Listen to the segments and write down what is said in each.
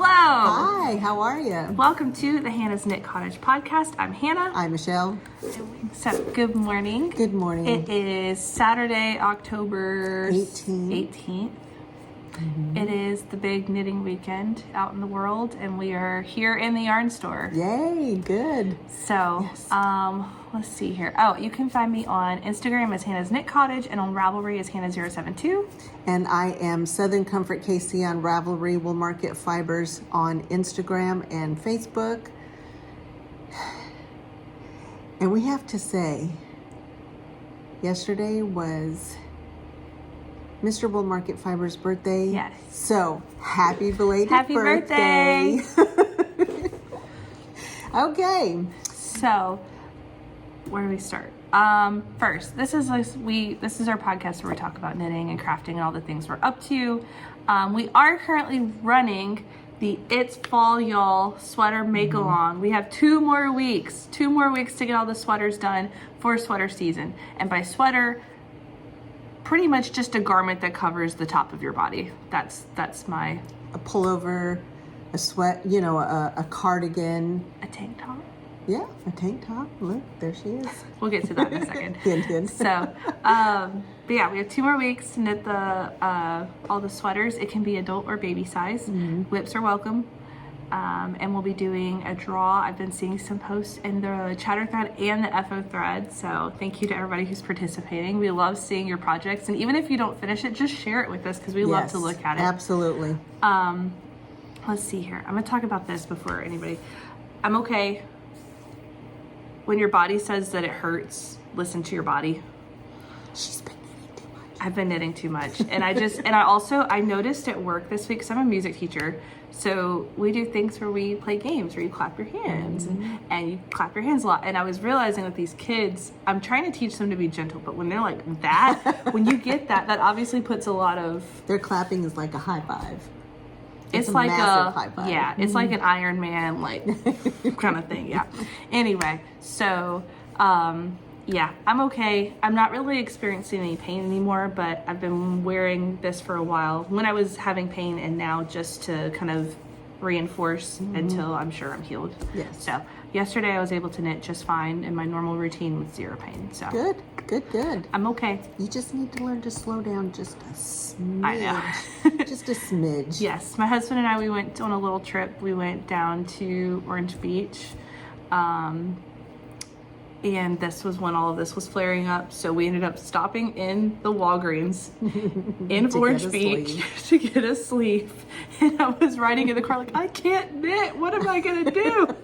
Hello. Hi, how are you? Welcome to the Hannah's Knit Cottage podcast. I'm Hannah. I'm Michelle. So, good morning. Good morning. It is Saturday, October 18th. Mm-hmm. It is the big knitting weekend out in the world, and we are here in the yarn store. Yay, good. So, Yes. Let's see here. Oh, you can find me on Instagram as Hannah's Knit Cottage and on Ravelry as Hannah072. And I am Southern Comfort KC on Ravelry, Woolmarket Fibers on Instagram and Facebook. And we have to say, yesterday was Mr. Woolmarket Fibers' birthday. Yes. So, happy belated Happy birthday. Okay. So, where do we start? First, this is our podcast where we talk about knitting and crafting and all the things we're up to. We are currently running the It's Fall Y'all sweater make-along. We have 2 more weeks to get all the sweaters done for sweater season. And by sweater, pretty much just a garment that covers the top of your body. That's my... A pullover, a sweat, a cardigan. A tank top. Yeah, a tank top. Look, there she is. We'll get to that in a second. Hint, hint. So, but yeah, we have 2 more weeks to knit all the sweaters. It can be adult or baby size. Mm-hmm. Whips are welcome. And we'll be doing a draw. I've been seeing some posts in the chatter thread and the FO thread. So thank you to everybody who's participating. We love seeing your projects. And even if you don't finish it, just share it with us because we love to look at it. Absolutely. Let's see here. I'm going to talk about this before anybody. I'm okay. When your body says that it hurts, listen to your body. She's been knitting too much. I've been knitting too much. And I noticed at work this week, because I'm a music teacher, so we do things where we play games where you clap your hands and you clap your hands a lot. And I was realizing with these kids, I'm trying to teach them to be gentle, but when they're like that, when you get that obviously puts a lot of... Their clapping is like a high five. It's a like massive high five. Yeah, it's like an Iron Man kind of thing. Yeah. Anyway, so yeah, I'm okay. I'm not really experiencing any pain anymore, but I've been wearing this for a while when I was having pain, and now just to kind of reinforce until I'm sure I'm healed. Yes. So yesterday I was able to knit just fine in my normal routine with 0 pain. So Good. I'm okay. You just need to learn to slow down just a smidge. I know. Just a smidge. Yes, my husband and I, we went on a little trip. We went down to Orange Beach, and this was when all of this was flaring up. So we ended up stopping in the Walgreens in Orange Beach to get a sleeve. And I was riding in the car like, I can't knit. What am I gonna do?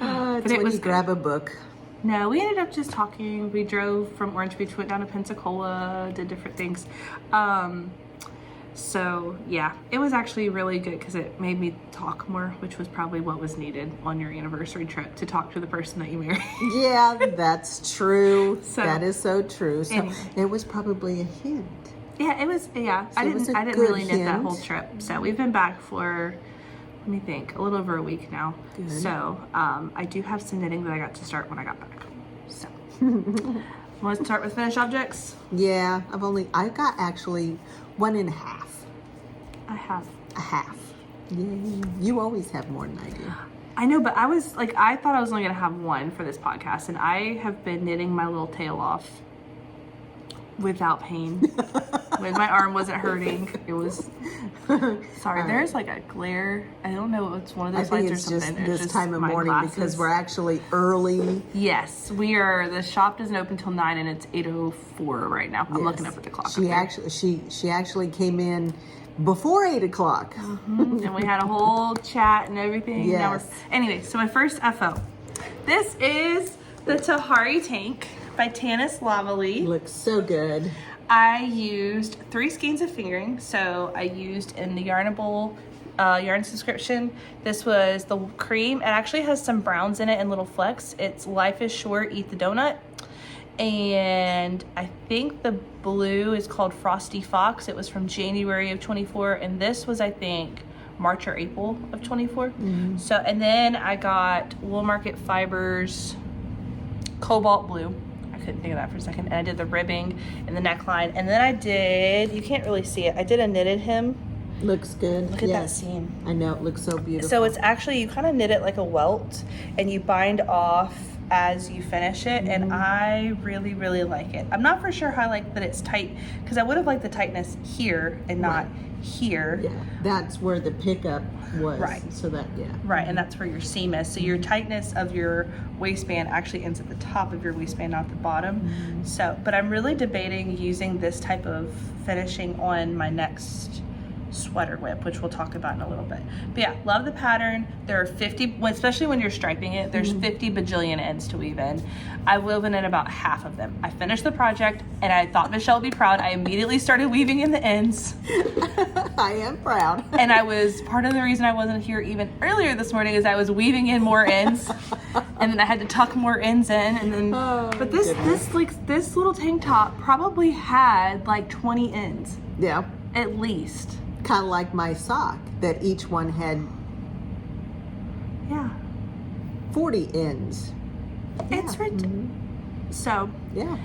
It's when you grab a book. No, we ended up just talking. We drove from Orange Beach, went down to Pensacola, did different things. So yeah, it was actually really good because it made me talk more, which was probably what was needed on your anniversary trip, to talk to the person that you married. Yeah, that's true. So, that is so true. So anyway. It was probably a hint. Yeah, it was. Yeah, So I didn't good really knit that hint. whole trip. So we've been back for, let me think, a little over a week now. Good. So I do have some knitting that I got to start when I got back. So want to start with finished objects? Yeah, I got actually 1.5. I have. A half. Yay. You always have more than I do. I know, but I thought I was only going to have 1 for this podcast, and I have been knitting my little tail off without pain. When my arm wasn't hurting, it was... Sorry, there's like a glare. I don't know if it's one of those lights or something. Just this just time of my morning glasses. because we're actually early. Yes, we are. The shop doesn't open till 9, and it's 8:04 right now. I'm looking up at the clock. She actually came in before 8 o'clock. And we had a whole chat and everything. Yes. Anyway, so my first FO. This is the Tahari tank by Tanis Lavely. Looks so good. I used 3 skeins of fingering. So I used in the Yarnable yarn subscription. This was the cream. It actually has some browns in it and little flecks. It's Life is Short, Eat the Donut. And I think the blue is called Frosty Fox. It was from January of 24, and this was, I think, March or April of 24. So, and then I got Woolmarket Fibers Cobalt Blue. I couldn't think of that for a second. And I did the ribbing and the neckline. And then I did, you can't really see it, I did a knitted hem Looks good. Look at that Yes. seam. I know, it looks so beautiful. So it's actually, you kind of knit it like a welt and you bind off as you finish it, and I really, really like it. I'm not for sure how I like that it's tight, because I would have liked the tightness here and not here. Yeah, that's where the pickup was. Right. So that, yeah. Right, and that's where your seam is. So your tightness of your waistband actually ends at the top of your waistband, not the bottom. So, but I'm really debating using this type of finishing on my next sweater whip, which we'll talk about in a little bit. But yeah, love the pattern. There are 50, especially when you're striping it, there's 50 bajillion ends to weave in. I woven in about half of them. I finished the project and I thought Michelle would be proud. I immediately started weaving in the ends. I am proud. And I was, part of the reason I wasn't here even earlier this morning is I was weaving in more ends, and then I had to tuck more ends in, and then, but this little tank top probably had like 20 ends. Yeah. At least. Kind of like my sock, that each one had 40 ends. It's ridiculous. So, yeah.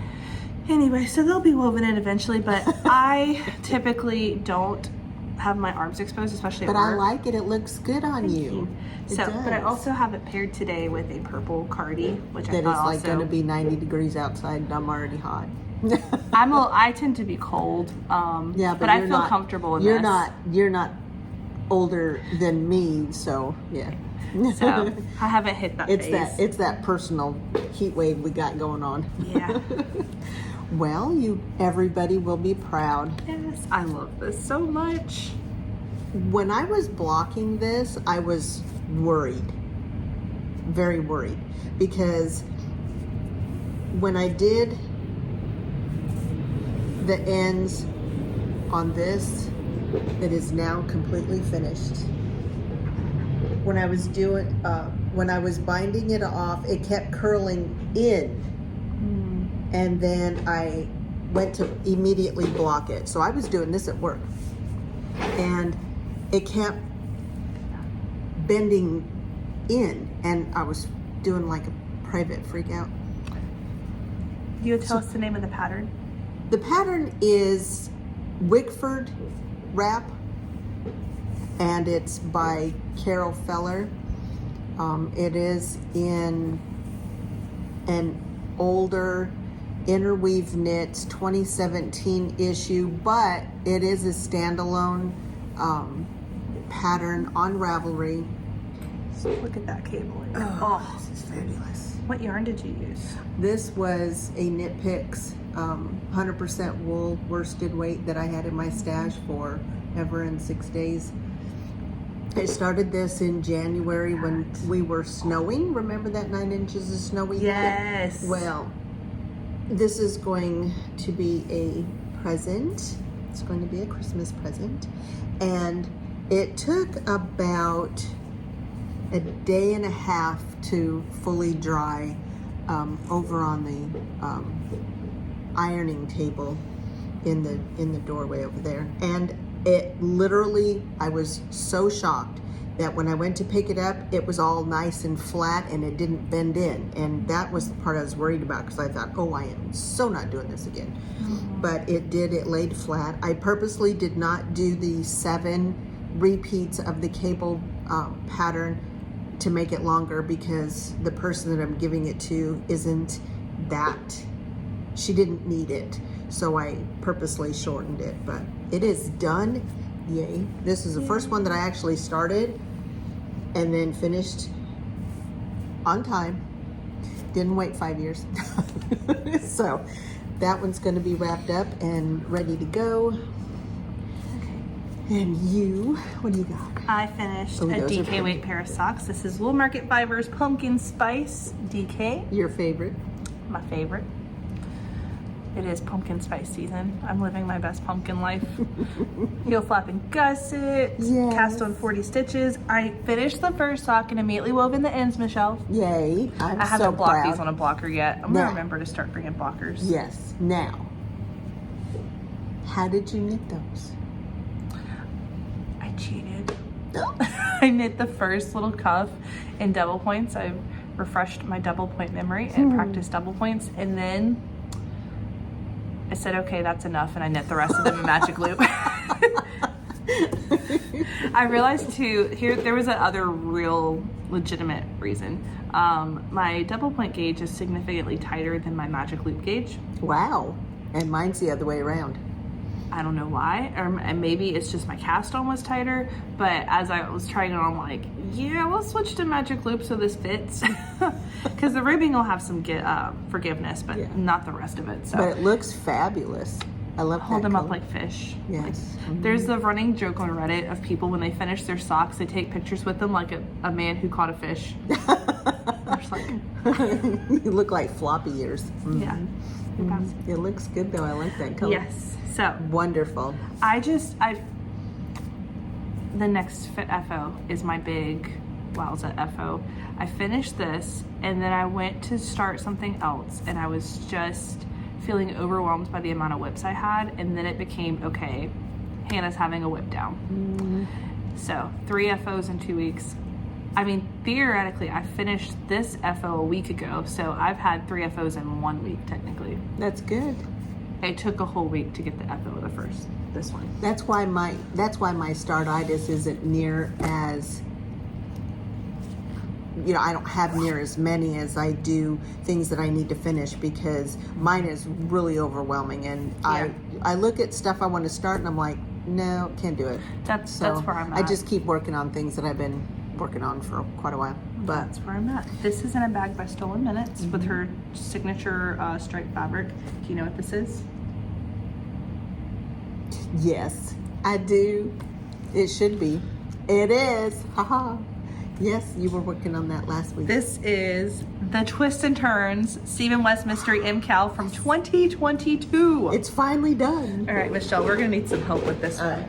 Anyway, so they'll be woven in eventually, but I typically don't have my arms exposed, especially at But I work. like it. It looks good on you. It So, does. but I also have it paired today with a purple cardi, which I That is thought like also, going to be 90 degrees outside, and I'm already hot. I tend to be cold, Yeah, but I you're feel not- comfortable in you're this. You're not older than me, so yeah. So I haven't hit that phase. It's that personal heat wave we got going on. Yeah. Well, everybody will be proud. Yes, I love this so much. When I was blocking this, I was worried, very worried, because when I did the ends on this, it is now completely finished. When I was when I was binding it off, it kept curling in, and then I went to immediately block it. So I was doing this at work, and it kept bending in, and I was doing like a private freak out. You would tell us the name of the pattern? The pattern is Wickford Wrap, and it's by Carol Feller. It is in an older Interweave Knits 2017 issue, but it is a standalone pattern on Ravelry. So look at that cable. Oh, this is fabulous. What yarn did you use? This was a Knit Picks 100% wool worsted weight that I had in my stash for ever in 6 days. I started this in January when we were snowing. Remember that 9 inches of snow we had? Yes. Well, this is going to be a present. It's going to be a Christmas present. And it took about a day and a half to fully dry over on the ironing table in the doorway over there. And it literally, I was so shocked that when I went to pick it up, it was all nice and flat and it didn't bend in. And that was the part I was worried about, because I thought, oh, I am so not doing this again. But it did, it laid flat. I purposely did not do the 7 repeats of the cable pattern to make it longer, because the person that I'm giving it to isn't that, she didn't need it. So I purposely shortened it, but it is done. Yay. This is the first one that I actually started and then finished on time. Didn't wait 5 years. So that one's going to be wrapped up and ready to go. And you, what do you got? I finished Oh, a those are DK pretty. weight pair of socks. This is Woolmarket Fibers Pumpkin Spice DK. Your favorite? My favorite. It is pumpkin spice season. I'm living my best pumpkin life. Heel flap and gusset. Yes. Cast on 40 stitches. I finished the first sock and immediately wove in the ends, Michelle. Yay. I'm I so haven't blocked proud. these on a blocker yet. I'm No. gonna remember to start bringing blockers. Yes. Now, how did you knit those? I cheated. I knit the first little cuff in double points. I refreshed my double point memory and practiced double points, and then I said, okay, that's enough, and I knit the rest of them in magic loop. I realized too, there was another real legitimate reason. My double point gauge is significantly tighter than my magic loop gauge. Wow. And mine's the other way around. I don't know why, and maybe it's just my cast on was tighter, but as I was trying it on, I'm like, yeah, let's switch to magic loop so this fits. Because the ribbing will have some forgiveness, but not the rest of it. So. But it looks fabulous. I love Hold that them color. up like fish. Yes. Like, there's the running joke on Reddit of people when they finish their socks, they take pictures with them like a man who caught a fish. Like, you look like floppy ears. Yeah. It looks good though. I like that color. Yes. So wonderful. The next FO is my big wowza FO. I finished this and then I went to start something else and I was just feeling overwhelmed by the amount of whips I had, and then it became, okay, Hannah's having a whip down. So 3 FOs in 2 weeks. I mean, theoretically, I finished this FO a week ago, so I've had 3 FOs in 1 week, technically. That's good. It took a whole week to get the FO of this one. That's why my startitis isn't near as, you know, I don't have near as many as I do things that I need to finish, because mine is really overwhelming, and I look at stuff I want to start and I'm like, no, can't do it. That's where I'm at. I just keep working on things that I've been working on for quite a while. But that's where I'm at. This is in a bag by Stolen Minutes with her signature striped fabric. Do you know what this is? yes, I do. It should be. It is. Haha. Yes, you were working on that last week. This is the Twist and Turns Stephen West Mystery MCal from 2022. It's finally done. All right, Michelle, we're gonna need some help with this one.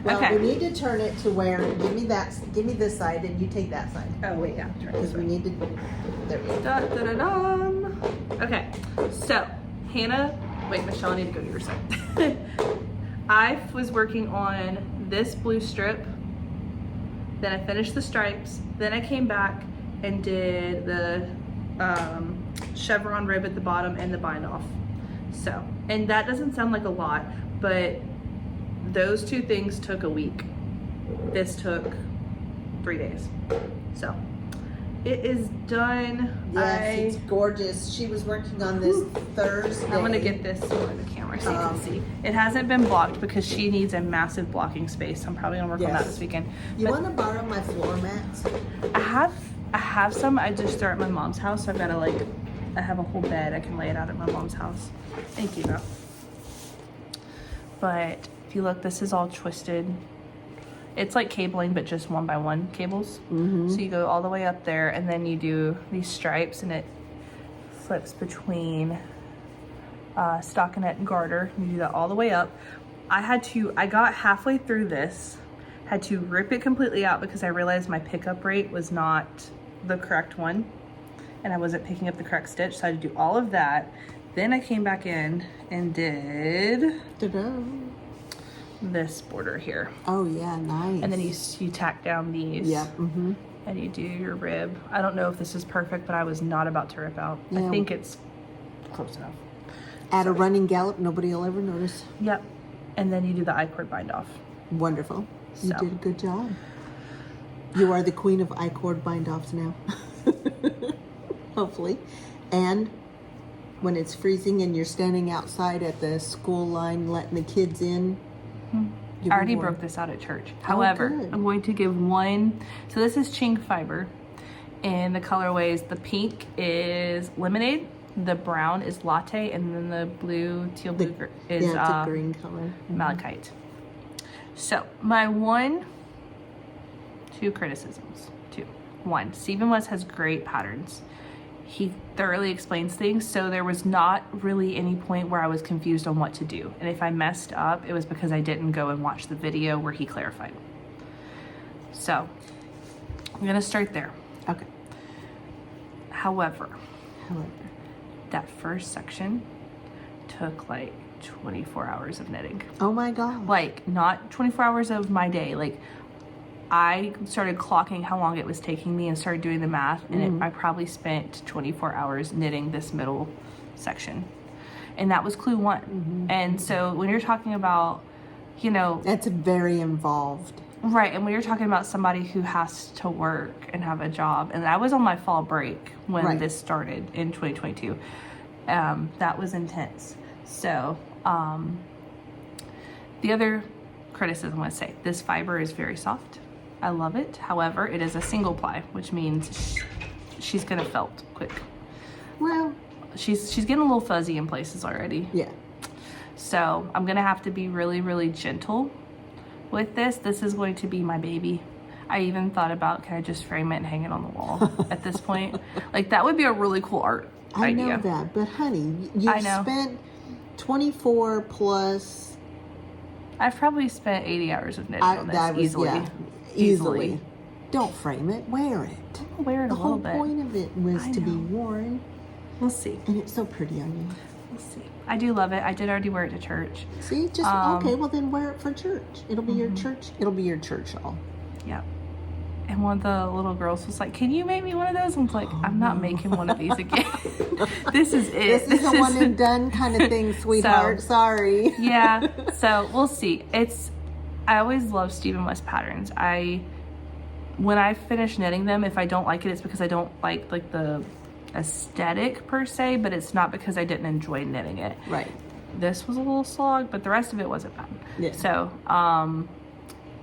Well, okay. we need to turn it to where, give me this side and you take that side. Oh wait, yeah, turn this Because we way. need to, there we go. Da-da-da-dum. Okay, so Hannah, wait, Michelle, I need to go to your side. I was working on this blue strip, then I finished the stripes, then I came back and did the chevron rib at the bottom and the bind off. So, and that doesn't sound like a lot, but those 2 things took a week. This took 3 days. So, it is done. Yes, it's gorgeous. She was working on this Thursday. I'm gonna get this on the camera so you can see. It hasn't been blocked because she needs a massive blocking space. I'm probably gonna work on that this weekend. You want to borrow my floor mats? I have some. I just they're at my mom's house, so I've gotta I have a whole bed. I can lay it out at my mom's house. Thank you, though. But if you look, this is all twisted. It's like cabling, but just 1x1 cables. So you go all the way up there, and then you do these stripes, and it flips between stockinette and garter. You do that all the way up. I got halfway through this, had to rip it completely out because I realized my pickup rate was not the correct one, and I wasn't picking up the correct stitch, so I had to do all of that. Then I came back in and did this border here. Oh yeah, nice. And then you tack down these. Yep. And you do your rib. I don't know if this is perfect, but I was not about to rip out. Yeah. I think it's close enough. At a running gallop, nobody will ever notice. Yep. And then you do the I-cord bind off. Wonderful. You So. did a good job. You are the queen of I-cord bind-offs now. Hopefully. And when it's freezing and you're standing outside at the school line letting the kids in, I already broke this out at church. However, good. I'm going to give one. So this is chink fiber. And the colorways, the pink is lemonade, the brown is latte, and then the blue, teal blue is it's a green color. malachite. So my two criticisms. 1, Stephen West has great patterns. He thoroughly explains things, so there was not really any point where I was confused on what to do. And if I messed up, it was because I didn't go and watch the video where he clarified. So I'm gonna start there. Okay. However, that first section took like 24 hours of knitting. Oh my God. Like, not 24 hours of my day. Like, I started clocking how long it was taking me and started doing the math, and I probably spent 24 hours knitting this middle section. And that was clue 1. And so when you're talking about you know. That's very involved. Right, and we were talking about somebody who has to work and have a job, and I was on my fall break when this started in 2022. That was intense. So, the other criticism I would say, this fiber is very soft. I love it. However, it is a single ply, which means she's gonna felt quick. Well, she's getting a little fuzzy in places already. Yeah. So I'm gonna have to be really, really gentle with this. This is going to be my baby. I even thought about, can I just frame it and hang it on the wall at this point? Like, that would be a really cool art idea. I know that, but honey, you spent 24 plus. I've probably spent 80 hours of knitting on this easily. Yeah, easily. Don't frame it, wear it. I'll wear it a little bit. The whole point of it was to be worn. We'll see. And it's so pretty on you. We'll see. I do love it. I did already wear it to church. See, just okay. Well, then wear it for church. It'll be your church. It'll be your church shawl. Yeah. And one of the little girls was like, "Can you make me one of those?" I was like, "I'm not making one of these again. This is it. This is a one and done kind of thing, sweetheart. So, sorry." Yeah. So we'll see. I always love Stephen West patterns. When I finish knitting them, if I don't like it, it's because I don't like the aesthetic per se, but it's not because I didn't enjoy knitting it. Right. This was a little slog, but the rest of it wasn't bad. Yeah. So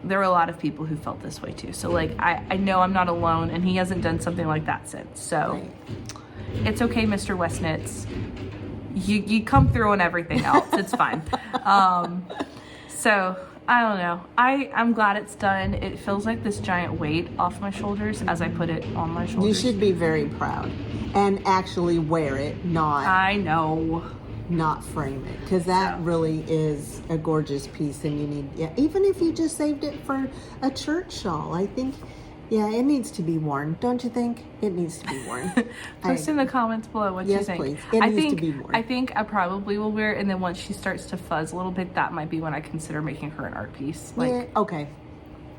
there were a lot of people who felt this way too. So like I know I'm not alone, and he hasn't done something like that since. So It's okay, Mr. West Knits. You come through on everything else. It's fine. So I don't know. I'm glad it's done. It feels like this giant weight off my shoulders as I put it on my shoulders. You should be very proud and actually wear it, not frame it, because that really is a gorgeous piece, and you need, even if you just saved it for a church shawl, I think, it needs to be worn. Don't you think? It needs to be worn. Post in the comments below what you think. Yes, please. It needs to be worn. I think I probably will wear it, and then once she starts to fuzz a little bit, that might be when I consider making her an art piece. Like, okay.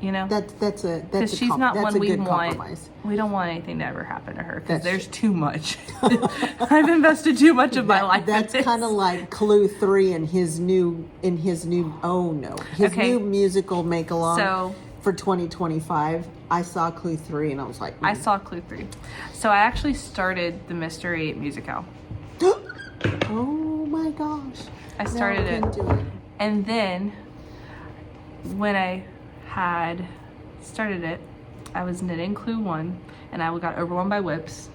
You know, that's a she's not one we want. Compromise. We don't want anything to ever happen to her because there's too much. I've invested too much of my life. That's kind of like Clue 3 and his new new musical make along. So for 2025, I saw Clue 3 and I was like, I saw Clue 3. So I actually started the Mystery 8 musical. Oh my gosh! I started it, and then when I had started it, I was knitting Clue 1 and I got overwhelmed by whips.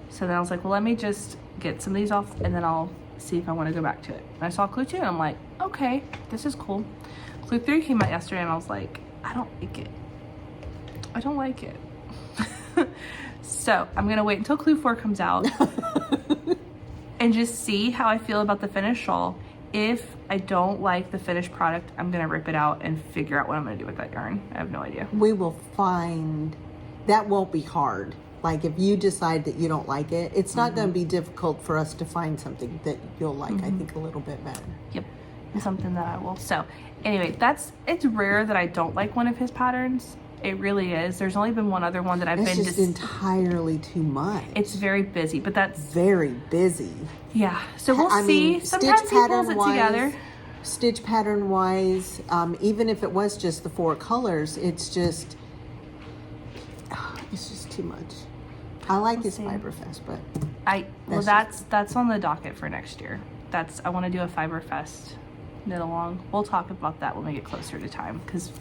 So then I was like, well, let me just get some of these off and then I'll see if I want to go back to it. And I saw Clue 2 and I'm like, okay, this is cool. Clue 3 came out yesterday and I was like, I don't like it. So I'm gonna wait until Clue 4 comes out and just see how I feel about the finished shawl. If I don't like the finished product, I'm gonna rip it out and figure out what I'm gonna do with that yarn. I have no idea. We will find, that won't be hard. Like if you decide that you don't like it, it's not gonna be difficult for us to find something that you'll like, I think a little bit better. Yep, something that I will. So anyway, it's rare that I don't like one of his patterns. It really is. There's only been one other one that I've been just entirely too much. It's very busy, but that's very busy. Yeah, so we'll see. Sometimes he pulls it together. Stitch pattern wise, even if it was just the 4 colors, it's just too much. I like his Fiberfest, but that's on the docket for next year. I want to do a Fiberfest knit along. We'll talk about that when we get closer to time because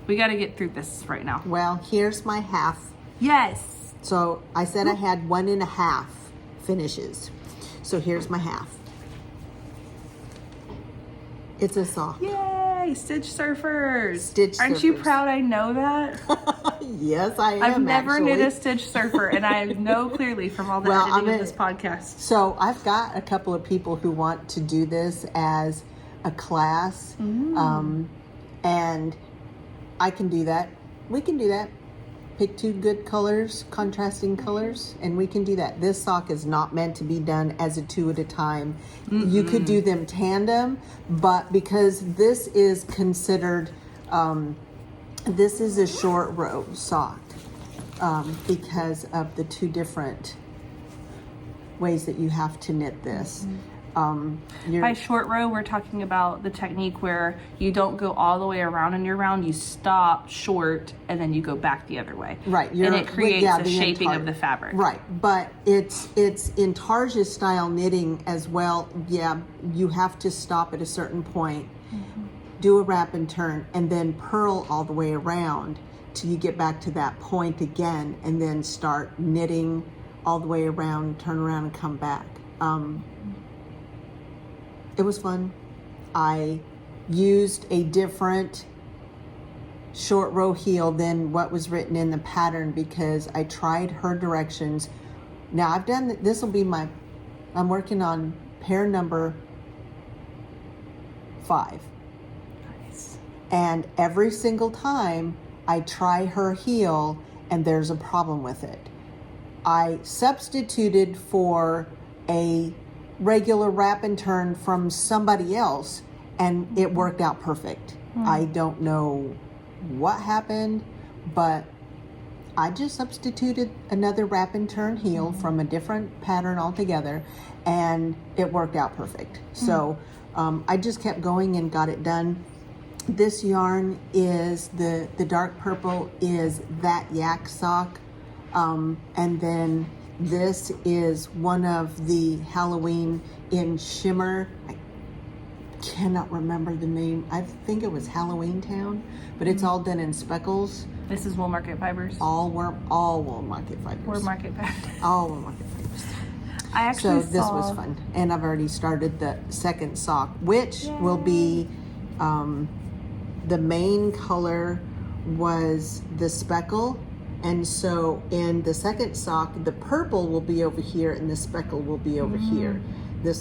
we got to get through this right now. Well, here's my half. Yes. So I said I had 1.5 finishes. So here's my half. It's a sock. Yay! Stitch Surfers. Aren't Surfers. you proud I know that? Yes, I am. I've never knit a Stitch Surfer, and I know clearly from all the editing of this podcast. So I've got a couple of people who want to do this as a class, and I can do that. We can do that. Pick 2 good colors, contrasting colors, and we can do that. This sock is not meant to be done as a 2 at a time. You could do them tandem, but because this is considered, this is a short row sock because of the 2 different ways that you have to knit this. By short row, we're talking about the technique where you don't go all the way around in your round. You stop short and then you go back the other way. Right. And it creates a shaping of the fabric. Right. But it's in Tarja style knitting as well. Yeah, you have to stop at a certain point, do a wrap and turn, and then purl all the way around till you get back to that point again, and then start knitting all the way around, turn around and come back. It was fun. I used a different short row heel than what was written in the pattern because I tried her directions. Now I've done, this will be I'm working on pair number 5. Nice. And every single time I try her heel and there's a problem with it. I substituted for a regular wrap and turn from somebody else and it worked out perfect. I don't know what happened, but I just substituted another wrap and turn heel from a different pattern altogether and it worked out perfect. So I just kept going and got it done. This yarn is the dark purple is that yak sock, and then this is one of the Halloween in shimmer. I cannot remember the name. I think it was Halloween Town, but it's all done in speckles. This is Woolmarket fibers. All Woolmarket fibers. Woolmarket fibers. All Woolmarket fibers. I actually this was fun, and I've already started the second sock, which will be the main color was the speckle. And so in the second sock, the purple will be over here and the speckle will be over here. The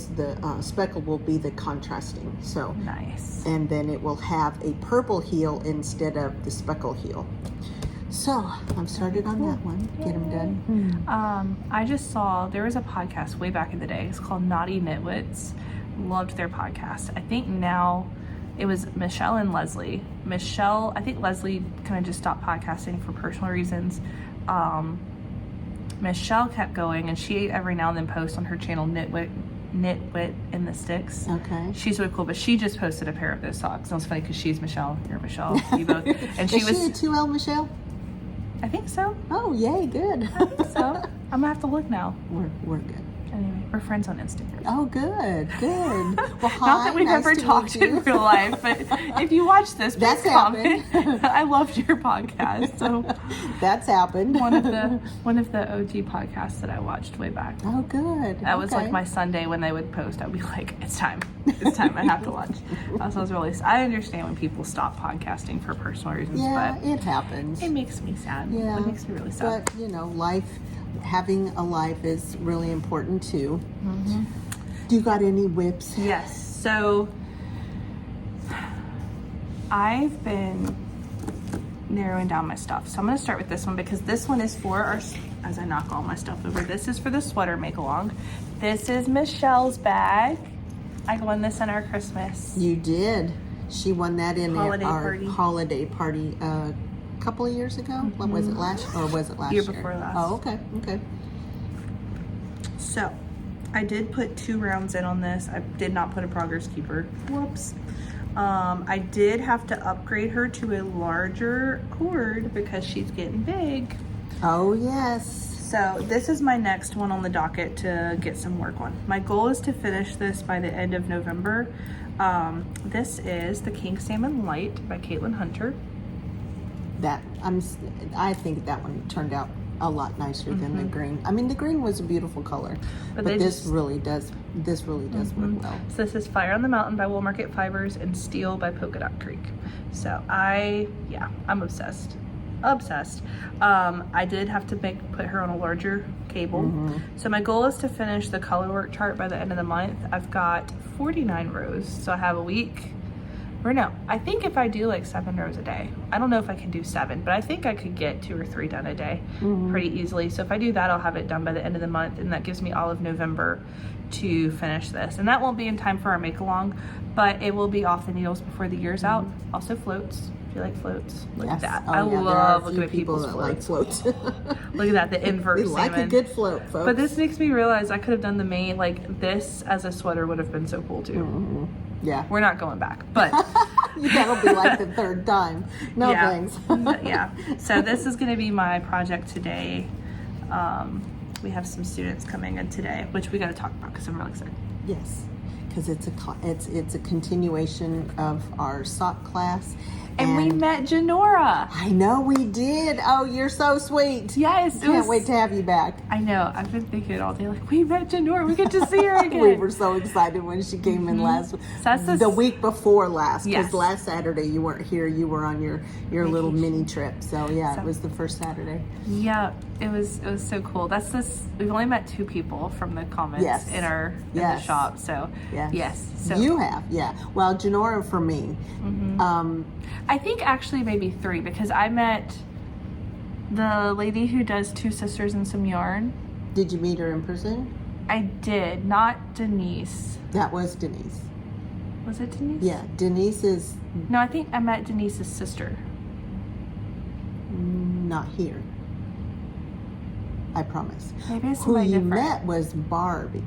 speckle will be the contrasting. So nice. And then it will have a purple heel instead of the speckle heel. So I'm started on that one. Get them done. I just saw there was a podcast way back in the day. It's called Naughty Knitwits. Loved their podcast. I think now it was Michelle and Leslie. I think Leslie kind of just stopped podcasting for personal reasons. Michelle kept going, and she every now and then posts on her channel Knitwit in the Sticks. Okay. She's really cool, but she just posted a pair of those socks. And it's funny because she's Michelle, you're Michelle, you both. And Is she a 2L Michelle? I think so. Oh, yay, good. I think so. I'm gonna have to look now. We're good. Anyway, we're friends on Instagram. Oh, good. Well, hi. Not that we've nice ever to talked meet you. in real life, but if you watch this, please That's comment. happened. I loved your podcast. So that's happened. one of the OG podcasts that I watched way back. Oh, good. That was like my Sunday when they would post. I'd be like, it's time. I have to watch. I understand when people stop podcasting for personal reasons, Yeah, but it happens. it makes me sad. Yeah. It makes me really sad. But, having a life is really important too. Do you got any whips? Yes. So I've been narrowing down my stuff. So I'm going to start with this one because this one is for as I knock all my stuff over, this is for the sweater make along. This is Michelle's bag. I won this in our Christmas. You did. She won that in our holiday party a couple of years ago. What was it, last year? Before last. Oh, okay. So I did put 2 rounds in on this. I did not put a progress keeper. Whoops. I did have to upgrade her to a larger cord because she's getting big. Oh, yes. So this is my next one on the docket to get some work on. My goal is to finish this by the end of November. This is the King Salmon Light by Caitlin Hunter. I think that one turned out a lot nicer than the green. I mean, the green was a beautiful color, but this really does work well. So this is Fire on the Mountain by Woolmarket Fibers and Steel by Polka Dot Creek. So I'm obsessed. I did have to put her on a larger cable. So my goal is to finish the color work chart by the end of the month. I've got 49 rows, so I have a week. Or no, I think if I do like 7 rows a day, I don't know if I can do 7, but I think I could get 2 or 3 done a day pretty easily. So if I do that, I'll have it done by the end of the month, and that gives me all of November to finish this. And that won't be in time for our make along, but it will be off the needles before the year's out. Also floats. Do you like floats? Look Yes. at that. Oh, I yeah, there are love a looking few at people's people that floats. like floats. Look at that, the invert We salmon. like a good float, folks. But this makes me realize I could have done the main, like this as a sweater would have been so cool too. Mm-hmm. Yeah. We're not going back, but. That'll be like the third time. No yeah. thanks. Yeah. So this is going to be my project today. We have some students coming in today, which we got to talk about because I'm really excited. Yes, because it's a continuation of our sock class. And we met Janora. I know we did. Oh, you're so sweet. Yes. Can't wait to have you back. I know. I've been thinking all day, like, we met Janora. We get to see her again. We were so excited when she came in last week. So the week before last. Because Yes. last Saturday you weren't here. You were on your little mini trip. So, yeah, it was the first Saturday. Yeah. It was so cool. We've only met 2 people from the comments Yes. in the shop. So, yes. So you have, yeah. Well, Janora for me. I think actually maybe 3 because I met the lady who does 2 Sisters and Some Yarn. Did you meet her in person? I did, not Denise. That was Denise. Was it Denise? Yeah, Denise is No, I think I met Denise's sister. not here. I promise. Maybe it's Who somebody you different. met was Barbie.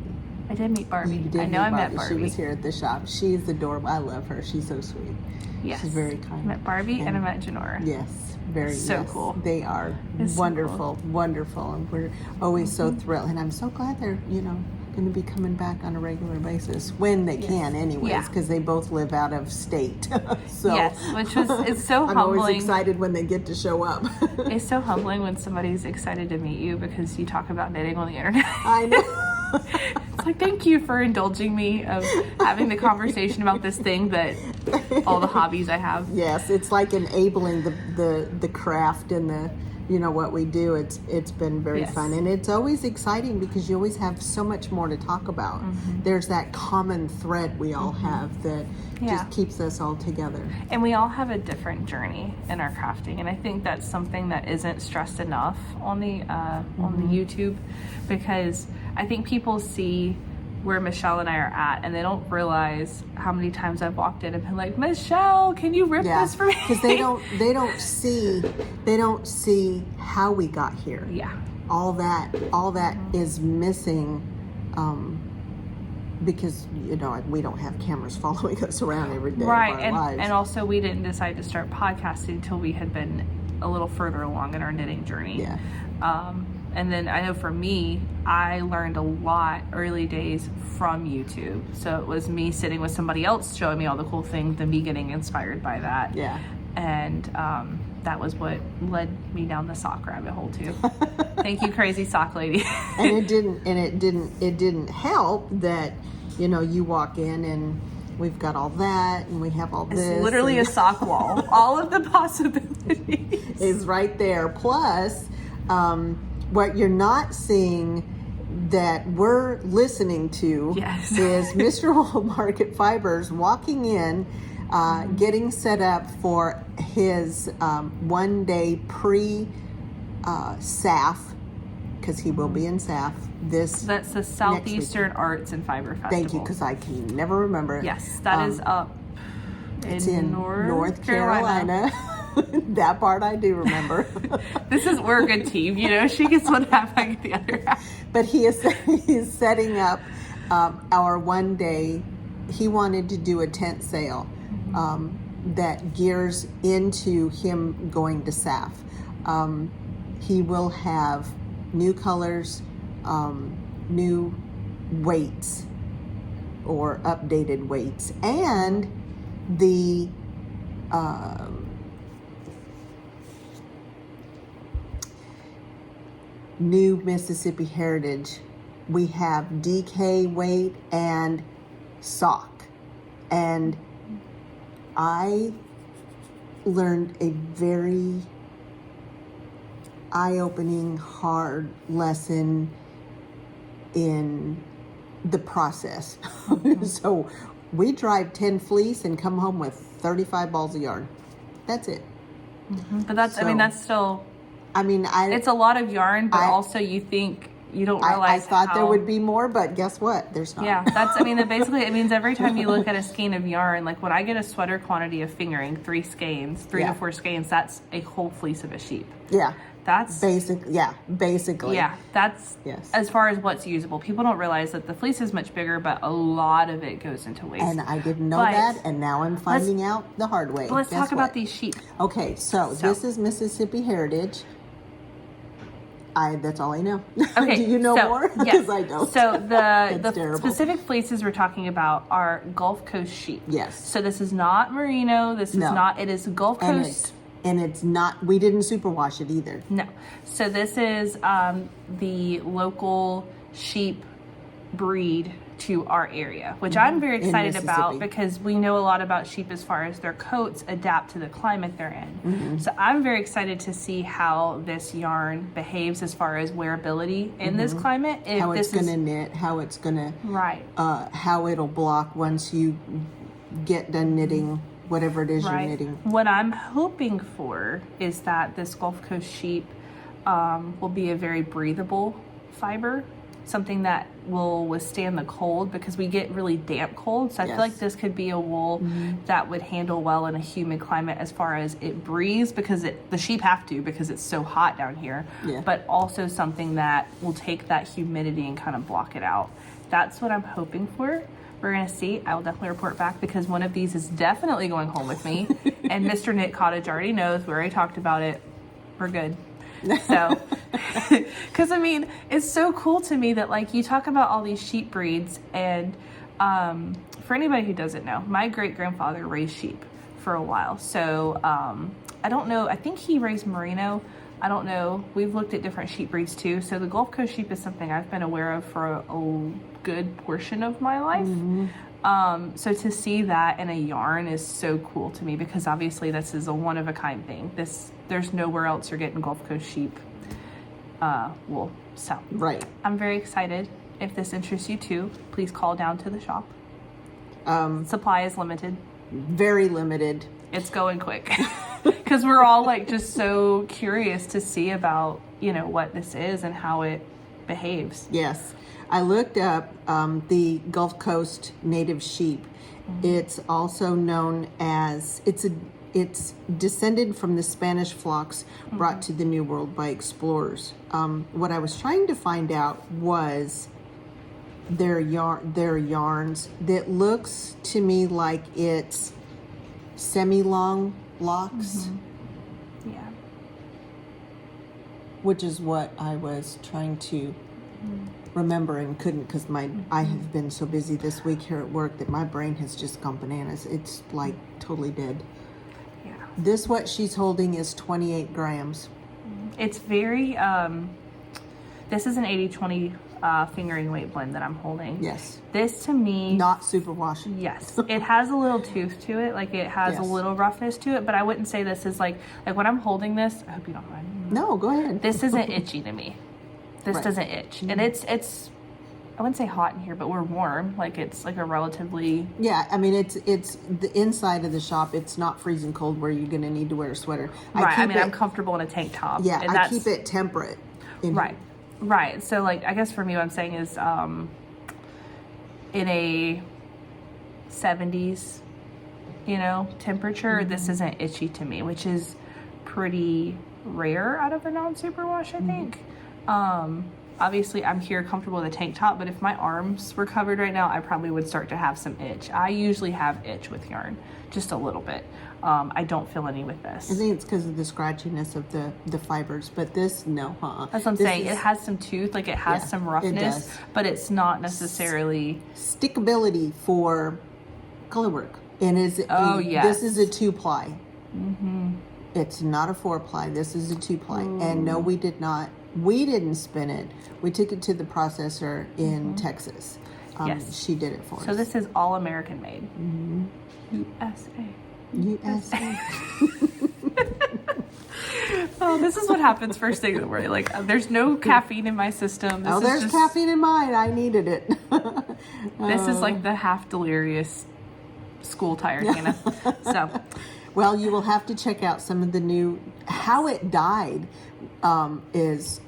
I did meet Barbie. You did I know meet I met Barbie. Barbie. She was here at the shop. She's adorable. I love her. She's so sweet. Yes. She's very I kind. met Barbie and I met Janora. Yes, very So yes. cool. They are It's so wonderful, wonderful, and we're always so thrilled. And I'm so glad they're going to be coming back on a regular basis when they can, anyways, Yeah. because they both live out of state. So Yes, which it's so I'm humbling. always excited when they get to show up. It's so humbling when somebody's excited to meet you because you talk about knitting on the internet. I know. It's like, thank you for indulging me of having the conversation about this thing that all the hobbies I have. Yes, it's like enabling the craft and the what we do. It's been very Yes. fun, and it's always exciting because you always have so much more to talk about. There's that common thread we all have that Yeah. just keeps us all together. And we all have a different journey in our crafting, and I think that's something that isn't stressed enough on the YouTube, because I think people see where Michelle and I are at, and they don't realize how many times I've walked in and been like, Michelle, can you rip this for me? Because they don't see how we got here. Yeah. All that is missing. Because we don't have cameras following us around every day Right, of our lives. and also we didn't decide to start podcasting until we had been a little further along in our knitting journey. Yeah. And then I know for me, I learned a lot early days from YouTube. So it was me sitting with somebody else showing me all the cool things, and me getting inspired by that. Yeah. And that was what led me down the sock rabbit hole too. Thank you, crazy sock lady. And it didn't help that you walk in and we've got all that and we have all this. It's literally a sock wall. All of the possibilities is right there. Plus, what you're not seeing that we're listening to Yes. is Mr. Woolmarket Fibers walking in, getting set up for his one-day pre-SAF, because he will be in SAF That's the Southeastern Arts and Fiber Festival. Thank you, because I can never remember it. Yes, that is up It's in North Carolina. That part I do remember. We're a good team, she gets one half, I get the other half. But he's setting up our one day. He wanted to do a tent sale that gears into him going to SAF. He will have new colors, new weights or updated weights, and the new Mississippi Heritage. We have DK weight and sock, and I learned a very eye-opening, hard lesson in the process. So we drive 10 fleece and come home with 35 balls of yarn. That's it. But that's, So- that's still, I mean, it's a lot of yarn, but also you think you don't I realize thought there how- would be more, but guess what? There's not. Yeah, that's, I mean, basically it means every time you look at a skein of yarn, like when I get a sweater quantity of fingering, 3 skeins, 3 Yeah. to 4 skeins, that's a whole fleece of a sheep. Yeah. That's Basically. Yeah, that's Yes. as far as what's usable. People don't realize that the fleece is much bigger, but a lot of it goes into waste. And I didn't know But that, and now I'm finding out the hard way. But let's Guess talk what? about these sheep. Okay, so this is Mississippi Heritage. That's all I know. Okay, Do you know more? Yes. Because I don't. So the terrible. specific fleeces we're talking about are Gulf Coast sheep. Yes. So this is not merino. This is No. not. It is Gulf Coast. And it's not, we didn't superwash it either. No. So this is the local sheep breed to our area, which I'm very In excited about Mississippi. because we know a lot about sheep as far as their coats adapt to the climate they're in. So I'm very excited to see how this yarn behaves as far as wearability in this climate. If How this it's going to knit, how it's going to, right. how it'll block once you get done knitting whatever it is you're knitting. What I'm hoping for is that this Gulf Coast sheep will be a very breathable fiber, something that will withstand the cold because we get really damp cold. So I feel like this could be a wool that would handle well in a humid climate as far as it breathes because the sheep have to because it's so hot down here, but also something that will take that humidity and kind of block it out. That's what I'm hoping for. We're going to see. I will definitely report back because one of these is definitely going home with me. And Mr. Knit Cottage already knows. We already talked about it. We're good. So, because I mean, it's so cool to me that like you talk about all these sheep breeds and for anybody who doesn't know, my great grandfather raised sheep for a while. So I don't know. I think he raised merino. I don't know. We've looked at different sheep breeds too. So the Gulf Coast sheep is something I've been aware of for a good portion of my life. So to see that in a yarn is so cool to me because obviously this is a one of a kind thing. There's nowhere else you're getting Gulf Coast sheep wool. So I'm very excited. If this interests you too, please call down to the shop. Supply is limited. Very limited. It's going quick. Because we're all like just so curious to see about, you know, what this is and how it behaves. Yes. I looked up the Gulf Coast native sheep. It's also known as, it's descended from the Spanish flocks brought to the New World by explorers. What I was trying to find out was their yarns that looks to me like it's semi-long locks. Yeah. Which is what I was trying to remember and couldn't because I have been so busy this week here at work that my brain has just gone bananas. It's like totally dead. Yeah. This, what she's holding is 28 grams. It's very, this is an 80-20 fingering weight blend that I'm holding. Yes. This to me. Not superwash. Yes. It has a little tooth to it. Like it has a little roughness to it, but I wouldn't say this is like when I'm holding this, I hope you don't mind. No, go ahead. This isn't itchy to me. This doesn't itch. And it's, I wouldn't say hot in here, but we're warm. Like it's like a relatively. Yeah, I mean, it's the inside of the shop. It's not freezing cold where you're going to need to wear a sweater. Right. I mean, I'm comfortable in a tank top. Yeah, and I keep it temperate. Right. Right. So like, I guess for me, what I'm saying is in a 70s, you know, temperature, this isn't itchy to me, which is pretty rare out of a non-superwash, I think. Obviously I'm here comfortable with a tank top, but if my arms were covered right now, I probably would start to have some itch. I usually have itch with yarn, just a little bit. I don't feel any with this. I think it's because of the scratchiness of the fibers, but this, no, That's what I'm saying. It has some tooth, like it has some roughness, but it's not necessarily stickability for color work. And this is a 2-ply. It's not a 4-ply. This is a 2-ply. And no, we didn't spin it. We took it to the processor in Texas. Yes. She did it for us. So this is all American made. USA. Oh, this is what happens first thing in the morning. Like, there's no caffeine in my system. There's caffeine in mine. I needed it. This is like the half delirious school tired, Hannah. So, well, you will have to check out some of the new. How it dyed is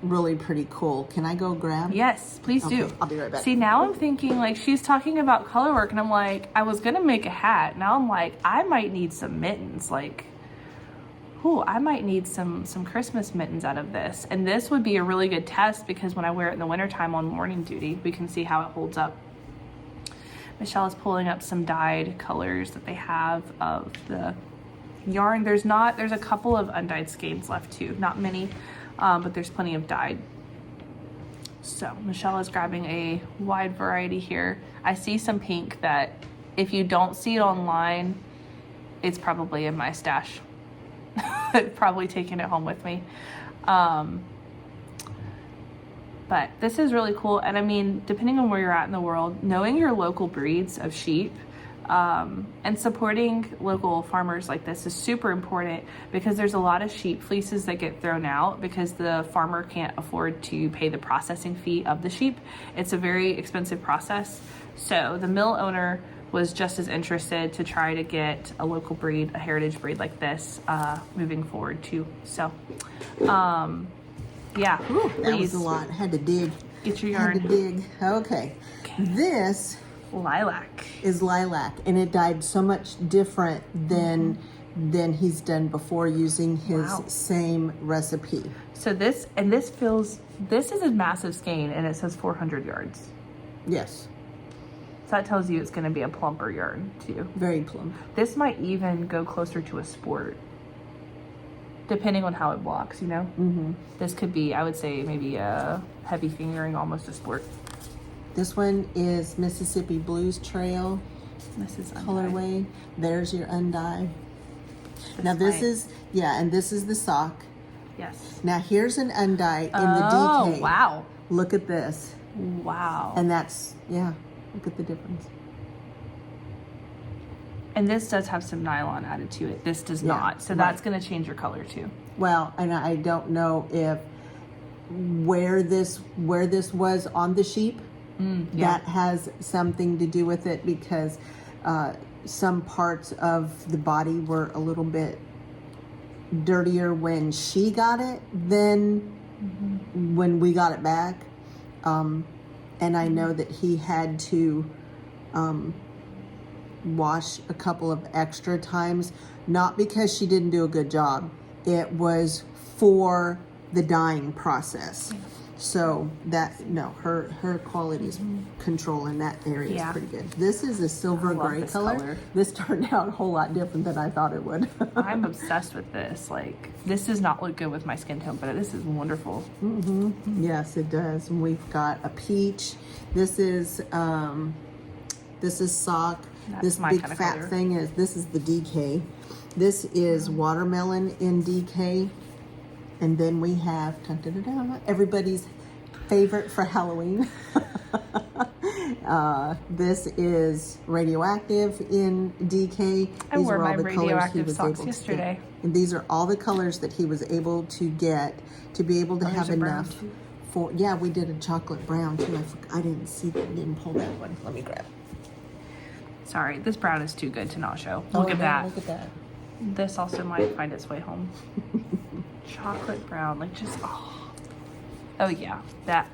really pretty cool. Can I go grab? Yes, please do. I'll be right back. See, now I'm thinking, like, she's talking about color work, and I'm like, I was gonna make a hat. Now I'm like, I might need some mittens. Like, ooh, I might need some Christmas mittens out of this. And this would be a really good test because when I wear it in the wintertime on morning duty, we can see how it holds up. Michelle is pulling up some dyed colors that they have of the yarn. There's a couple of undyed skeins left too. Not many, but there's plenty of dyed. So Michelle is grabbing a wide variety here. I see some pink that if you don't see it online, it's probably in my stash. Probably taking it home with me. But this is really cool. And I mean, depending on where you're at in the world, knowing your local breeds of sheep and supporting local farmers like this is super important because there's a lot of sheep fleeces that get thrown out because the farmer can't afford to pay the processing fee of the sheep. It's a very expensive process. So the mill owner was just as interested to try to get a local breed, a heritage breed like this moving forward too. So yeah, Ooh, that was a lot. Had to dig. Get your yarn. Had to dig. Okay. This Lilac is lilac, and it dyed so much different than he's done before using his same recipe. So this is a massive skein, and it says 400 yards. Yes. So that tells you it's going to be a plumper yarn too. Very plump. This might even go closer to a sport, depending on how it blocks, you know? Mm-hmm. This could be, I would say, maybe a heavy fingering, almost a sport. This one is Mississippi Blues Trail. This is colorway. There's your undye. Now this is, and this is the sock. Yes. Now here's an undye in the DK. Oh, wow. Look at this. Wow. And that's, look at the difference. And this does have some nylon added to it. This does not. So that's going to change your color too. Well, and I don't know if where this was on the sheep, that has something to do with it because some parts of the body were a little bit dirtier when she got it than when we got it back. And I know that he had to wash a couple of extra times, not because she didn't do a good job. It was for the dyeing process. So her quality control in that area is pretty good. This is a silver gray color. This turned out a whole lot different than I thought it would. I'm obsessed with this. Like, this does not look good with my skin tone, but this is wonderful. Yes, it does. And we've got a peach. This is sock. That's this my big kind of fat color. thing this is the DK. This is watermelon in DK. And then we have everybody's favorite for Halloween. This is radioactive in DK. I wore my radioactive socks yesterday. And these are all the colors that he was able to get to be able to have enough for. Yeah, we did a chocolate brown too. I didn't pull that one. Let me grab it. Sorry, this brown is too good to not show. Look at that. Look at that. This also might find its way home. Chocolate brown, like just oh yeah, that.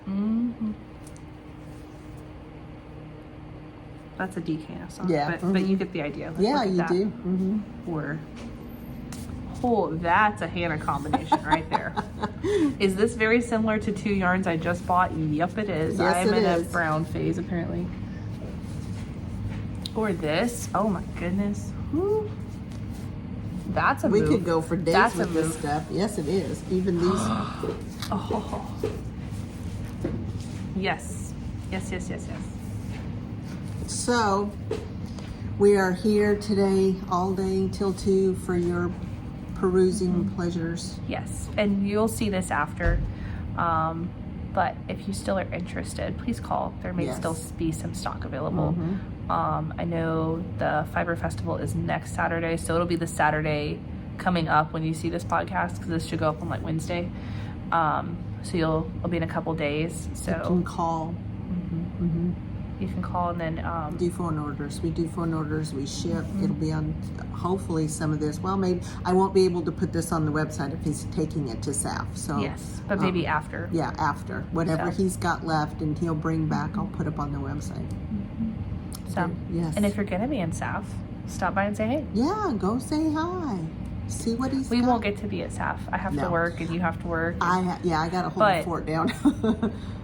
That's a DK song. Yeah, but you get the idea. Like, yeah, you that. do. Or that's a Hannah combination right there. Is this very similar to two yarns I just bought? Yep, it is. Yes, I'm in it a is. brown phase apparently. Or this. Oh my goodness. Woo. That's a We move. could go for days That's with a this move. stuff. Yes, it is. Even these. Oh. Yes. Yes. So, we are here today all day till 2 for your perusing pleasures. Yes, and you'll see this after. But if you still are interested, please call. There may still be some stock available. I know the Fiber Festival is next Saturday, so it'll be the Saturday coming up when you see this podcast, because this should go up on like Wednesday. So it'll be in a couple days. So You can call. you can call and then do phone orders. We do phone orders. We ship. It'll be on, hopefully, some of this. Well, maybe I won't be able to put this on the website if he's taking it to SAF. So yes, but maybe after. Yeah, after whatever So. he's got left, and he'll bring back. I'll put up on the website. So, yes. and if you're gonna be in SAF, stop by and say hey. Yeah, go say hi. See what he's. We got. won't get to be at SAF. I have to No. work and you have to work. I gotta hold the fort down.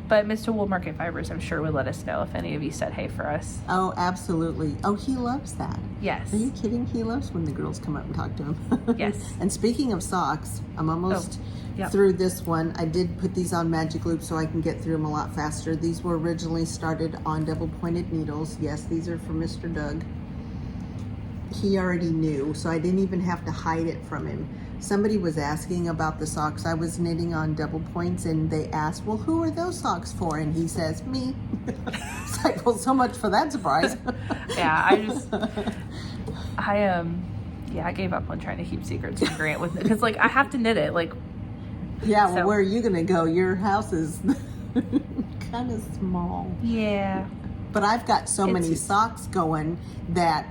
But Mr. Woolmarket Fibers, I'm sure would let us know if any of you said hey for us. Oh, absolutely. Oh, he loves that. Yes. Are you kidding? He loves when the girls come up and talk to him. Yes. And speaking of socks, I'm almost yep. through this one. I did put these on magic loop so I can get through them a lot faster. These were originally started on double pointed needles. Yes, these are from Mr. Doug. He already knew, so I didn't even have to hide it from him. Somebody was asking about the socks I was knitting on double points, and they asked, well, who are those socks for? And he says, me. It's like, well, so much for that surprise. Yeah, I gave up on trying to keep secrets from Grant with it, because like I have to knit it, like. Yeah, well, where are you gonna go? Your house is kind of small. Yeah. But I've got so many socks going that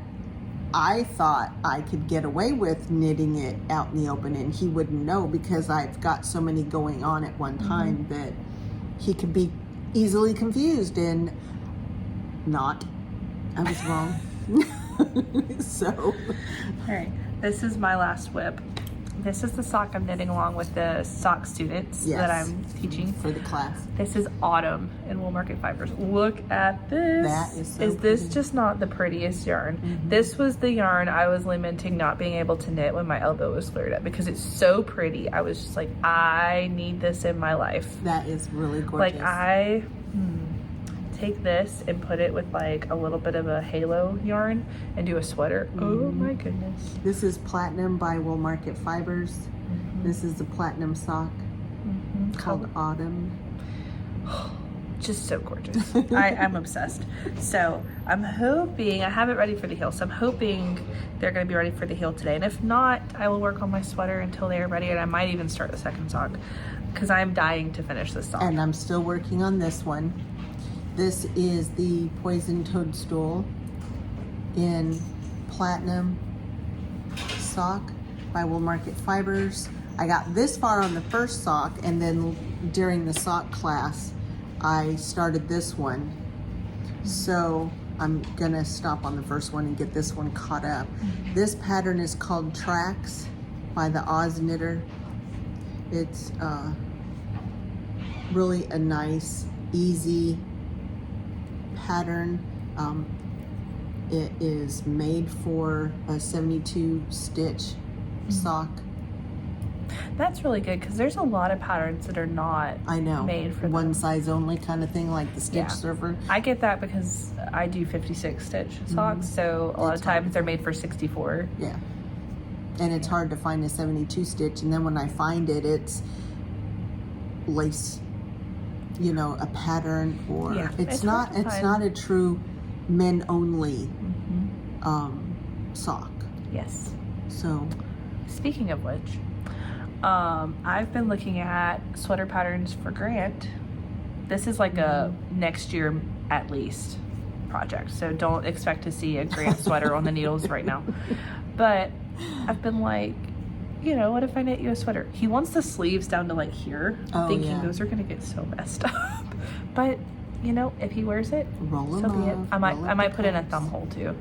I thought I could get away with knitting it out in the open, and he wouldn't know because I've got so many going on at one time that he could be easily confused and not. I was wrong. So. All right, this is my last whip. This is the sock I'm knitting along with the sock students that I'm teaching for the class. This is Autumn in Woolmarket Fibers. Look at this. That is so Is this pretty. just not the prettiest yarn? This was the yarn I was lamenting not being able to knit when my elbow was flared up because it's so pretty. I was just like, I need this in my life. That is really gorgeous. Like I take this and put it with like a little bit of a halo yarn and do a sweater. Oh my goodness. This is Platinum by Woolmarket Fibers. This is the Platinum sock called Autumn. Just so gorgeous. I'm obsessed. So I'm hoping, I have it ready for the heel, so I'm hoping they're going to be ready for the heel today. And if not, I will work on my sweater until they are ready, and I might even start the second sock because I'm dying to finish this sock. And I'm still working on this one. This is the Poison Toadstool in Platinum sock by Woolmarket Fibers. I got this far on the first sock, and then during the sock class, I started this one. So I'm gonna stop on the first one and get this one caught up. This pattern is called Tracks by the Oz Knitter. It's really a nice, easy pattern. It is made for a 72 stitch sock. That's really good because there's a lot of patterns that are not made for one them. size only kind of thing, like the Stitch Surfer. I get that because I do 56 stitch socks, so a lot of times they're made for 64. Yeah, and it's hard to find a 72 stitch, and then when I find it, it's lace, you know, a pattern, or it's not a true men only sock. Yes. So speaking of which, I've been looking at sweater patterns for Grant. This is like a next year at least project, so don't expect to see a Grant sweater on the needles right now. But I've been like, you know, what if I knit you a sweater? He wants the sleeves down to like here. I'm thinking those are gonna get so messed up. But you know, if he wears it, so be it. I might put in a thumb hole too.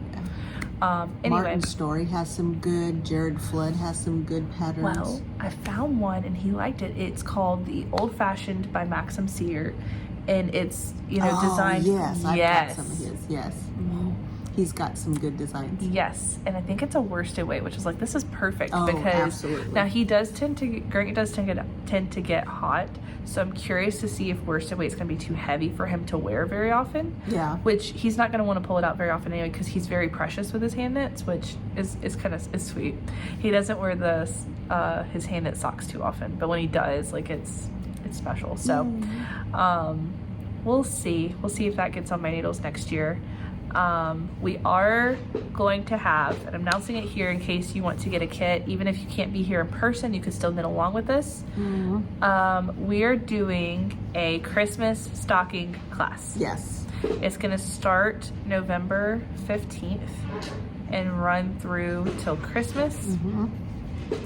Anyway, Martin Story has some good. Jared Flood has some good patterns. Well, I found one and he liked it. It's called the Old Fashioned by Maxim Sear, and it's designed. Yes, I've got some of his. Yes, he's got some good designs. Yes, and I think it's a worsted weight, which is like, this is perfect because absolutely. Now Grant does tend to get hot, so I'm curious to see if worsted weight is going to be too heavy for him to wear very often. Yeah, which he's not going to want to pull it out very often anyway because he's very precious with his hand knits, which is kind of sweet. He doesn't wear his hand knit socks too often, but when he does, like it's special. So we'll see if that gets on my needles next year. We are going to have, and I'm announcing it here in case you want to get a kit, even if you can't be here in person, you can still knit along with us. Mm-hmm. We are doing a Christmas stocking class. Yes. It's gonna start November 15th and run through till Christmas.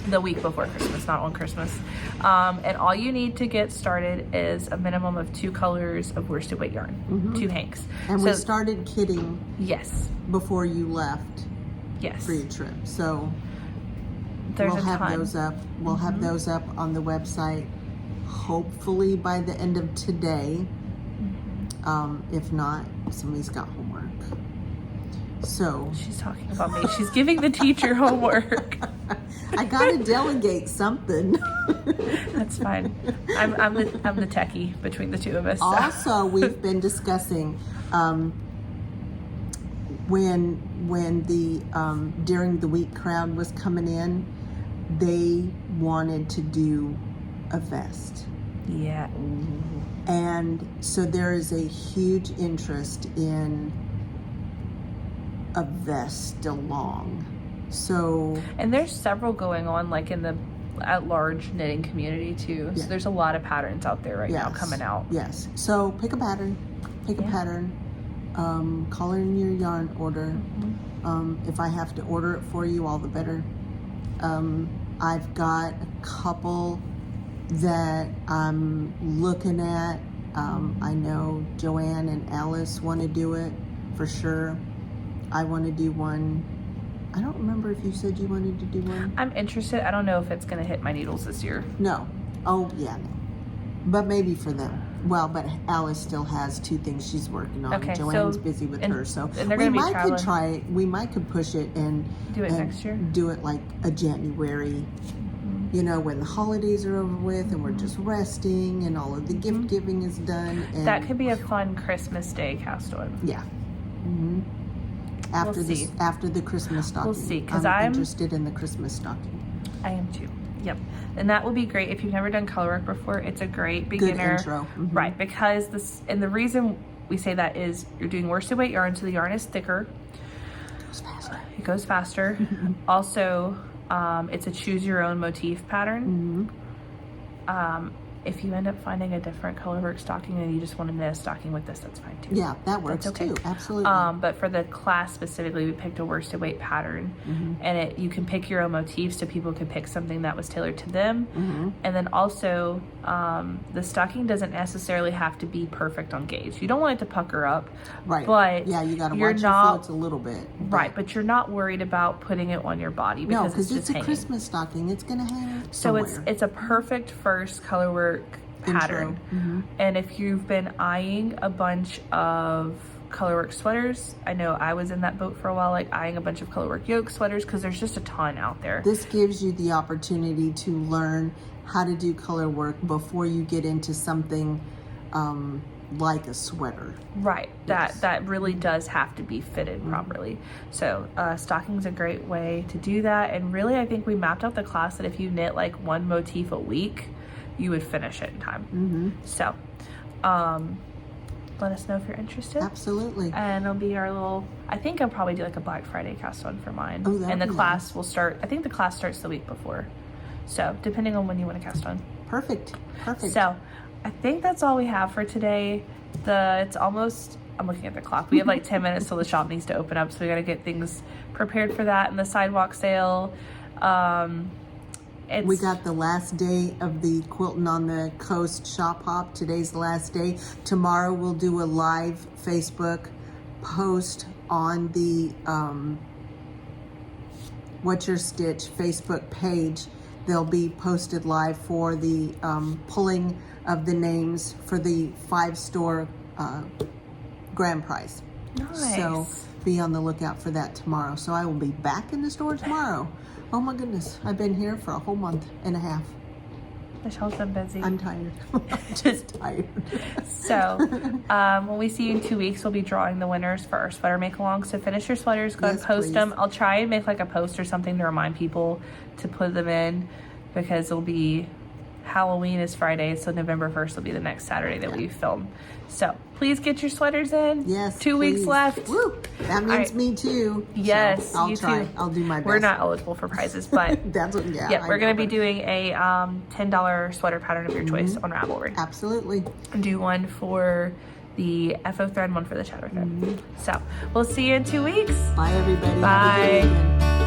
The week before Christmas, not on Christmas. And all you need to get started is a minimum of 2 colors of worsted weight yarn, 2 hanks. And we started kitting before you left for your trip. So there's we'll have those up. We'll have those up on the website hopefully by the end of today. If not, somebody's got homework. So she's talking about me. She's giving the teacher homework. I gotta delegate something. That's fine. I'm the techie between the two of us. So. Also, we've been discussing when the during the week crowd was coming in, they wanted to do a vest. Yeah. And so there is a huge interest in a vest along. So, and there's several going on like in the at large knitting community too. So there's a lot of patterns out there right now coming out. Yes. So pick a pattern. Pick a pattern. Call in your yarn order. If I have to order it for you, all the better. I've got a couple that I'm looking at. I know Joanne and Alice want to do it for sure. I want to do one. I don't remember if you said you wanted to do one. I'm interested. I don't know if it's going to hit my needles this year. No. Oh, yeah, no. But maybe for them. Well, but Alice still has 2 things she's working on. Okay, Joanne's busy with her, so and they're we might could try. We might could push it and do it next year. Do it like a January. You know, when the holidays are over with and we're just resting and all of the gift giving is done. And that could be a fun Christmas Day cast on. Yeah. After after the Christmas stocking. We'll see, because I'm interested in the Christmas stocking. I am too. Yep. And that will be great if you've never done color work before. It's a great beginner. Good intro. Right, because this, and the reason we say that is you're doing worsted weight yarn, so the yarn is thicker. It goes faster. It goes faster. Also, it's a choose your own motif pattern. If you end up finding a different color work stocking and you just want to knit a stocking with this, that's fine too. Yeah, that works too. Absolutely. But for the class specifically, we picked a worsted weight pattern, and you can pick your own motifs, so people can pick something that was tailored to them. And then also, the stocking doesn't necessarily have to be perfect on gauge. You don't want it to pucker up, right? But yeah, you got to watch your floats a little bit, right? But you're not worried about putting it on your body because because it's a Christmas stocking. It's gonna hang somewhere. So it's a perfect first color work pattern. And if you've been eyeing a bunch of colorwork sweaters, I know I was in that boat for a while, like eyeing a bunch of colorwork yoke sweaters, because there's just a ton out there. This gives you the opportunity to learn how to do color work before you get into something like a sweater. Right. That really does have to be fitted properly. So stocking's a great way to do that. And really, I think we mapped out the class that if you knit like 1 motif a week, you would finish it in time. So let us know if you're interested. Absolutely. And it'll be our little, I think I'll probably do like a Black Friday cast on for mine. Oh, that'd and the be class nice. will start, I think the class starts the week before. So depending on when you want to cast on. Perfect. So I think that's all we have for today. It's almost, I'm looking at the clock. We have like 10 minutes till the shop needs to open up. So we got to get things prepared for that and the sidewalk sale. We got the last day of the Quilting on the Coast shop hop. Today's the last day. Tomorrow we'll do a live Facebook post on the What's Your Stitch Facebook page. They'll be posted live for the pulling of the names for the 5-store grand prize. Nice. So be on the lookout for that tomorrow. So I will be back in the store tomorrow. Oh my goodness, I've been here for a whole month and a half. Michelle's been busy. I'm tired. I'm just tired. So when we see you in 2 weeks, we'll be drawing the winners for our sweater make along. So finish your sweaters, go and post them. I'll try and make like a post or something to remind people to put them in, because it'll be Halloween is Friday, so November 1st will be the next Saturday that we film. So please get your sweaters in. Yes, 2 weeks left. Woo! That means me too. Yes, so I'll you try. too. I'll do my best. We're not eligible for prizes, but that's what. Yeah, we're going to be doing a $10 sweater pattern of your choice on Ravelry. Absolutely. Do one for the FO thread, one for the chatter thread. So we'll see you in 2 weeks. Bye, everybody. Have a good Bye. weekend.